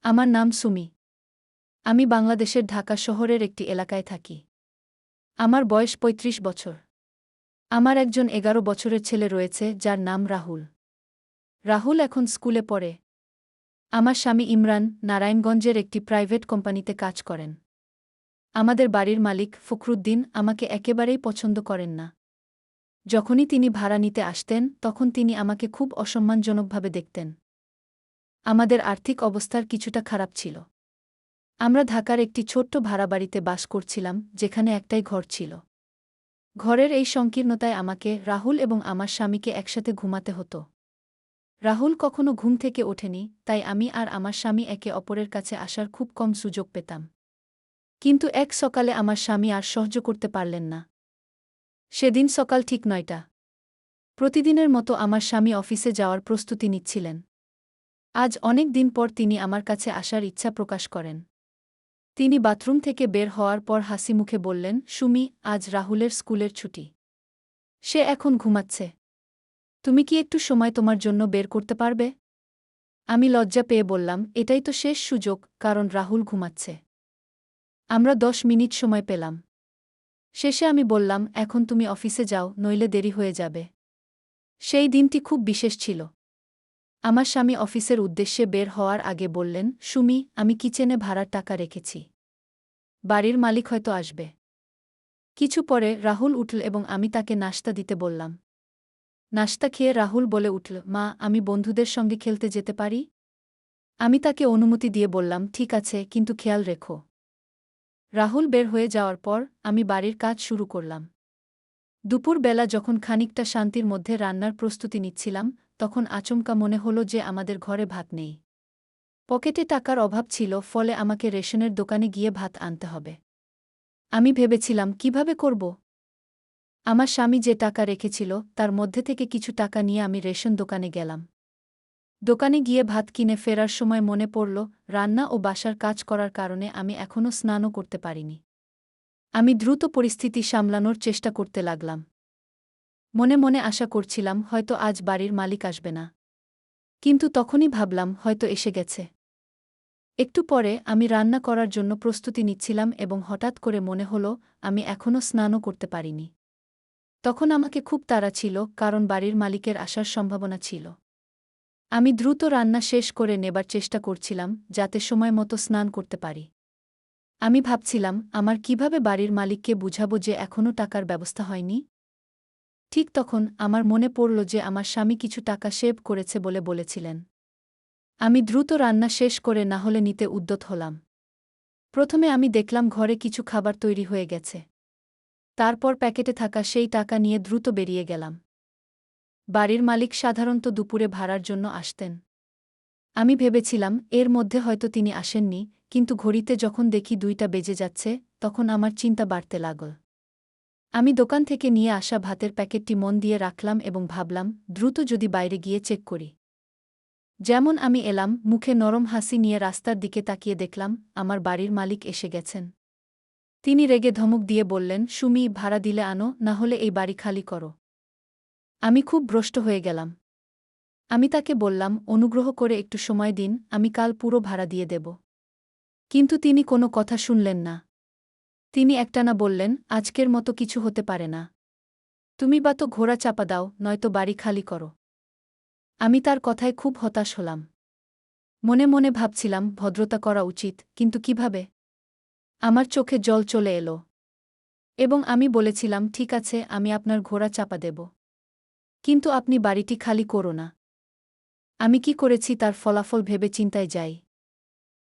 আমার নাম সুমি। আমি বাংলাদেশের ঢাকা শহরের একটি এলাকায় থাকি। আমার বয়স ৩৫ বছর। আমার একজন ১১ বছরের ছেলে রয়েছে যার নাম রাহুল। রাহুল এখন স্কুলে পড়ে। আমার স্বামী ইমরান নারায়ণগঞ্জের একটি প্রাইভেট কোম্পানিতে কাজ করেন। আমাদের বাড়ির মালিক ফখরুদ্দিন আমাকে একেবারেই পছন্দ করেন না। যখনই তিনি ভাড়া নিতে আসতেন তখন তিনি আমাকে খুব অসম্মানজনকভাবে দেখতেন। আমাদের আর্থিক অবস্থার কিছুটা খারাপ ছিল। আমরা ঢাকার একটি ছোট্ট ভাড়াবাড়িতে বাস করছিলাম, যেখানে একটাই ঘর ছিল। ঘরের এই সংকীর্ণতায় আমাকে, রাহুল এবং আমার স্বামীকে একসাথে ঘুমাতে হতো। রাহুল কখনো ঘুম থেকে ওঠেনি, তাই আমি আর আমার স্বামী একে অপরের কাছে আসার খুব কম সুযোগ পেতাম। কিন্তু এক সকালে আমার স্বামী আর সহ্য করতে পারলেন না। সেদিন সকাল ঠিক ৯টা। প্রতিদিনের মতো আমার স্বামী অফিসে যাওয়ার প্রস্তুতি নিচ্ছিলেন। আজ অনেক দিন পর তিনি আমার কাছে আসার ইচ্ছা প্রকাশ করেন। তিনি বাথরুম থেকে বের হওয়ার পর হাসিমুখে বললেন, সুমি, আজ রাহুলের স্কুলের ছুটি। সে এখন ঘুমাচ্ছে। তুমি কি একটু সময় তোমার জন্য বের করতে পারবে? আমি লজ্জা পেয়ে বললাম, এটাই তো শেষ সুযোগ, কারণ রাহুল ঘুমাচ্ছে। আমরা ১০ মিনিট সময় পেলাম। শেষে আমি বললাম, এখন তুমি অফিসে যাও, নইলে দেরি হয়ে যাবে। সেই দিনটি খুব বিশেষ ছিল। আমার স্বামী অফিসের উদ্দেশ্যে বের হওয়ার আগে বললেন, সুমি, আমি কিচেনে ভাড়ার টাকা রেখেছি। বাড়ির মালিক হয়তো আসবে। কিছু পরে রাহুল উঠল এবং আমি তাকে নাশতা দিতে বললাম। নাশতা খেয়ে রাহুল বলে উঠল, মা, আমি বন্ধুদের সঙ্গে খেলতে যেতে পারি? আমি তাকে অনুমতি দিয়ে বললাম, ঠিক আছে, কিন্তু খেয়াল রেখো। রাহুল বের হয়ে যাওয়ার পর আমি বাড়ির কাজ শুরু করলাম। দুপুরবেলা যখন খানিকটা শান্তির মধ্যে রান্নার প্রস্তুতি নিচ্ছিলাম, তখন আচমকা মনে হলো যে আমাদের ঘরে ভাত নেই। পকেটে টাকার অভাব ছিল, ফলে আমাকে রেশনের দোকানে গিয়ে ভাত আনতে হবে। আমি ভেবেছিলাম, কিভাবে করব? আমার স্বামী যে টাকা রেখেছিল তার মধ্যে থেকে কিছু টাকা নিয়ে আমি রেশন দোকানে গেলাম। দোকানে গিয়ে ভাত কিনে ফেরার সময় মনে পড়ল, রান্না ও বাসার কাজ করার কারণে আমি এখনও স্নানও করতে পারিনি। আমি দ্রুত পরিস্থিতি সামলানোর চেষ্টা করতে লাগলাম। মনে মনে আশা করছিলাম, হয়তো আজ বাড়ির মালিক আসবে না। কিন্তু তখনই ভাবলাম, হয়তো এসে গেছে। একটু পরে আমি রান্না করার জন্য প্রস্তুতি নিচ্ছিলাম এবং হঠাৎ করে মনে হল, আমি এখনও স্নানও করতে পারিনি। তখন আমাকে খুব তাড়া ছিল, কারণ বাড়ির মালিকের আসার সম্ভাবনা ছিল। আমি দ্রুত রান্না শেষ করে নেবার চেষ্টা করছিলাম, যাতে সময় মতো স্নান করতে পারি। আমি ভাবছিলাম, আমার কিভাবে বাড়ির মালিককে বুঝাবো যে এখনও টাকার ব্যবস্থা হয়নি। ঠিক তখন আমার মনে পড়ল যে আমার স্বামী কিছু টাকা সেভ করেছে বলে বলেছিলেন। আমি দ্রুত রান্না শেষ করে না হলে নিতে উদ্যত হলাম। প্রথমে আমি দেখলাম ঘরে কিছু খাবার তৈরি হয়ে গেছে। তারপর প্যাকেটে থাকা সেই টাকা নিয়ে দ্রুত বেরিয়ে গেলাম। বাড়ির মালিক সাধারণত দুপুরে ভাড়ার জন্য আসতেন। আমি ভেবেছিলাম, এর মধ্যে হয়তো তিনি আসেননি, কিন্তু ঘড়িতে যখন দেখি ২টা বেজে যাচ্ছে, তখন আমার চিন্তা বাড়তে লাগল। আমি দোকান থেকে নিয়ে আসা ভাতের প্যাকেটটি মন দিয়ে রাখলাম এবং ভাবলাম, দ্রুত যদি বাইরে গিয়ে চেক করি। যেমন আমি এলাম, মুখে নরম হাসি নিয়ে রাস্তার দিকে তাকিয়ে দেখলাম, আমার বাড়ির মালিক এসে গেছেন। তিনি রেগে ধমক দিয়ে বললেন, সুমি, ভাড়া দিলে আনো, না হলে এই বাড়ি খালি করো। আমি খুব ভ্রষ্ট হয়ে গেলাম। আমি তাকে বললাম, অনুগ্রহ করে একটু সময় দিন, আমি কাল পুরো ভাড়া দিয়ে দেব। কিন্তু তিনি কোনো কথা শুনলেন না। তিনি একটানা বললেন, আজকের মতো কিছু হতে পারে না। তুমি বা তো ঘোড়া চাপা দাও, নয়তো বাড়ি খালি করো। আমি তার কথায় খুব হতাশ হলাম। মনে মনে ভাবছিলাম, ভদ্রতা করা উচিত, কিন্তু কিভাবে? আমার চোখে জল চলে এলো। এবং আমি বলেছিলাম, ঠিক আছে, আমি আপনার ঘোড়া চাপা দেব। কিন্তু আপনি বাড়িটি খালি করো না। আমি কি করেছি তার ফলাফল ভেবে চিন্তায় যাই।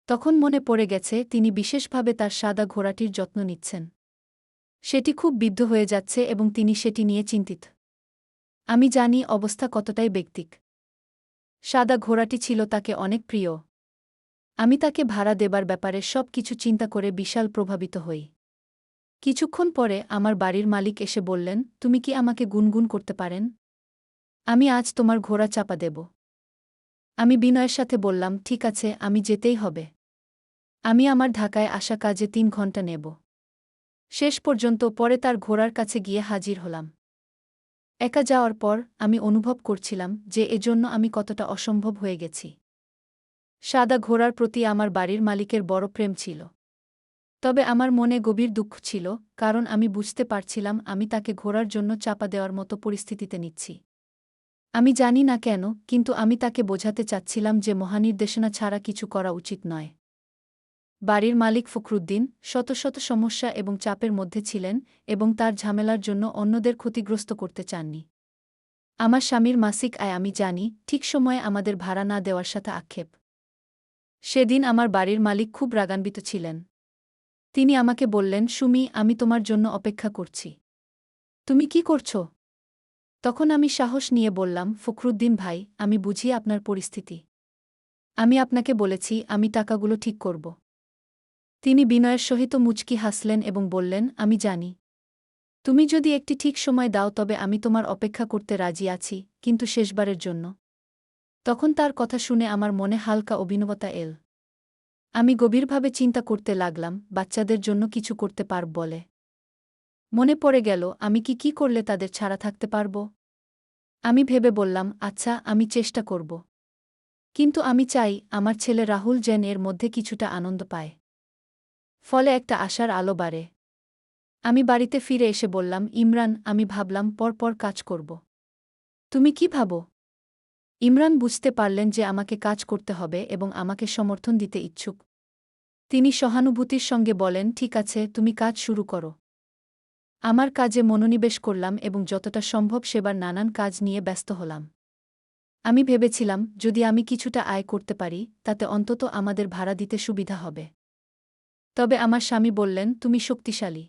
তখন মনে পড়ে গেছে, তিনি বিশেষভাবে তার সাদা ঘোড়াটির যত্ন নিচ্ছেন। সেটি খুব বিদ্ধ হয়ে যাচ্ছে এবং তিনি সেটি নিয়ে চিন্তিত। আমি জানি অবস্থা কতটাই ব্যক্তিক। সাদা ঘোড়াটি ছিল তাকে অনেক প্রিয়। আমি তাকে ভাড়া দেবার ব্যাপারে সব কিছু চিন্তা করে বিশাল প্রভাবিত হই। কিছুক্ষণ পরে আমার বাড়ির মালিক এসে বললেন, তুমি কি আমাকে গুনগুন করতে পারেন? আমি আজ তোমার ঘোড়া চাপা দেব। আমি বিনয়ের সাথে বললাম, ঠিক আছে, আমি যেতেই হবে। আমি আমার ঢাকায় আসা কাজে ৩ ঘণ্টা নেব। শেষ পর্যন্ত পরে তার ঘোড়ার কাছে গিয়ে হাজির হলাম। একা যাওয়ার পর আমি অনুভব করছিলাম যে এজন্য আমি কতটা অসম্ভব হয়ে গেছি। সাদা ঘোড়ার প্রতি আমার বাড়ির মালিকের বড় প্রেম ছিল। তবে আমার মনে গভীর দুঃখ ছিল, কারণ আমি বুঝতে পারছিলাম আমি তাকে ঘোড়ার জন্য চাপা দেওয়ার মতো পরিস্থিতিতে নিচ্ছি। আমি জানি না কেন, কিন্তু আমি তাকে বোঝাতে চাচ্ছিলাম যে মহানির্দেশনা ছাড়া কিছু করা উচিত নয়। বাড়ির মালিক ফখরুদ্দিন শত শত সমস্যা এবং চাপের মধ্যে ছিলেন এবং তার ঝামেলার জন্য অন্যদের ক্ষতিগ্রস্ত করতে চাননি। আমার স্বামীর মাসিক আয় আমি জানি, ঠিক সময়ে আমাদের ভাড়া না দেওয়ার সাথে আক্ষেপ। সেদিন আমার বাড়ির মালিক খুব রাগান্বিত ছিলেন। তিনি আমাকে বললেন, সুমি, আমি তোমার জন্য অপেক্ষা করছি। তুমি কি করছ? তখন আমি সাহস নিয়ে বললাম, ফখরুদ্দিন ভাই, আমি বুঝি আপনার পরিস্থিতি। আমি আপনাকে বলেছি আমি টাকাগুলো ঠিক করব। তিনি বিনয়ের সহিত মুচকি হাসলেন এবং বললেন, আমি জানি। তুমি যদি একটি ঠিক সময় দাও তবে আমি তোমার অপেক্ষা করতে রাজি আছি, কিন্তু শেষবারের জন্য। তখন তার কথা শুনে আমার মনে হালকা অভিনবতা এল। আমি গভীরভাবে চিন্তা করতে লাগলাম, বাচ্চাদের জন্য কিছু করতে পারব বলে। মনে পড়ে গেল, আমি কি করলে তাদের ছাড়া থাকতে পারব। আমি ভেবে বললাম, আচ্ছা, আমি চেষ্টা করব। কিন্তু আমি চাই আমার ছেলে রাহুল যেন এর মধ্যে কিছুটা আনন্দ পায়। ফলে একটা আশার আলো বাড়ে। আমি বাড়িতে ফিরে এসে বললাম, ইমরান, আমি ভাবলাম পর কাজ করব। তুমি কি ভাবো? ইমরান বুঝতে পারলেন যে আমাকে কাজ করতে হবে এবং আমাকে সমর্থন দিতে ইচ্ছুক। তিনি সহানুভূতির সঙ্গে বলেন, ঠিক আছে, তুমি কাজ শুরু করো। আমার কাজে মনোনিবেশ করলাম এবং যতটা সম্ভব সেবার নানান কাজ নিয়ে ব্যস্ত হলাম। আমি ভেবেছিলাম, যদি আমি কিছুটা আয় করতে পারি, তাতে অন্তত আমাদের ভাড়া দিতে সুবিধা হবে। তবে আমার স্বামী বললেন, তুমি শক্তিশালী।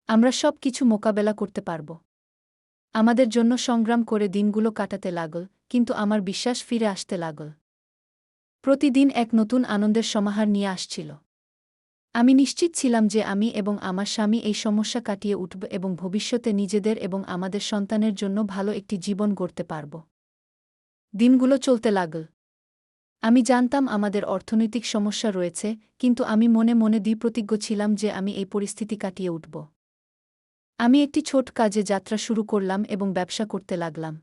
আমরা সব কিছু মোকাবেলা করতে পারব। আমাদের জন্য সংগ্রাম করে দিনগুলো কাটাতে লাগল, কিন্তু আমার বিশ্বাস ফিরে আসতে লাগল। প্রতিদিন এক নতুন আনন্দের সমাহার নিয়ে আসছিল। আমি নিশ্চিত ছিলাম যে আমি এবং আমার স্বামী এই সমস্যা কাটিয়ে উঠব এবং ভবিষ্যতে নিজেদের এবং আমাদের সন্তানের জন্য ভালো একটি জীবন গড়তে পারব। দিনগুলো চলতে লাগল। আমি জানতাম আমাদের অর্থনৈতিক সমস্যা রয়েছে, কিন্তু আমি মনে মনে দৃঢ়প্রতিজ্ঞ ছিলাম যে আমি এই পরিস্থিতি কাটিয়ে উঠব। আমি একটি ছোট কাজে যাত্রা শুরু করলাম এবং ব্যবসা করতে লাগলাম।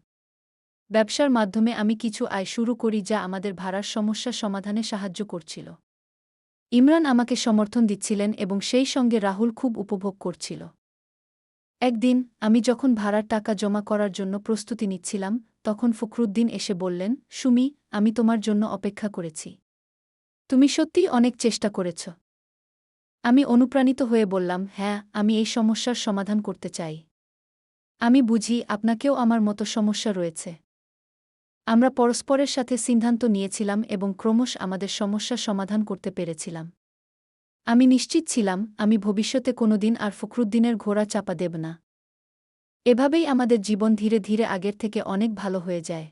ব্যবসার মাধ্যমে আমি কিছু আয় শুরু করি যা আমাদের ভাড়ার সমস্যা সমাধানে সাহায্য করছিল। ইমরান আমাকে সমর্থন দিচ্ছিলেন এবং সেই সঙ্গে রাহুল খুব উপভোগ করছিল। একদিন আমি যখন ভাড়ার টাকা জমা করার জন্য প্রস্তুতি নিচ্ছিলাম, তখন ফখরুদ্দিন এসে বললেন, সুমি, আমি তোমার জন্য অপেক্ষা করেছি। তুমি সত্যিই অনেক চেষ্টা করেছ। আমি অনুপ্রাণিত হয়ে বললাম, হ্যাঁ, আমি এই সমস্যার সমাধান করতে চাই। আমি বুঝি আপনাকেও আমার মতো সমস্যা রয়েছে। আমরা পরস্পরের সাথে সিদ্ধান্ত নিয়েছিলাম এবং ক্রমশ আমাদের সমস্যা সমাধান করতে পেরেছিলাম। আমি নিশ্চিত ছিলাম আমি ভবিষ্যতে কোনোদিন আর ফখরুদ্দিনের ঘোড়া চাপা দেব না। এভাবেই আমাদের জীবন ধীরে ধীরে আগের থেকে অনেক ভালো হয়ে যায়।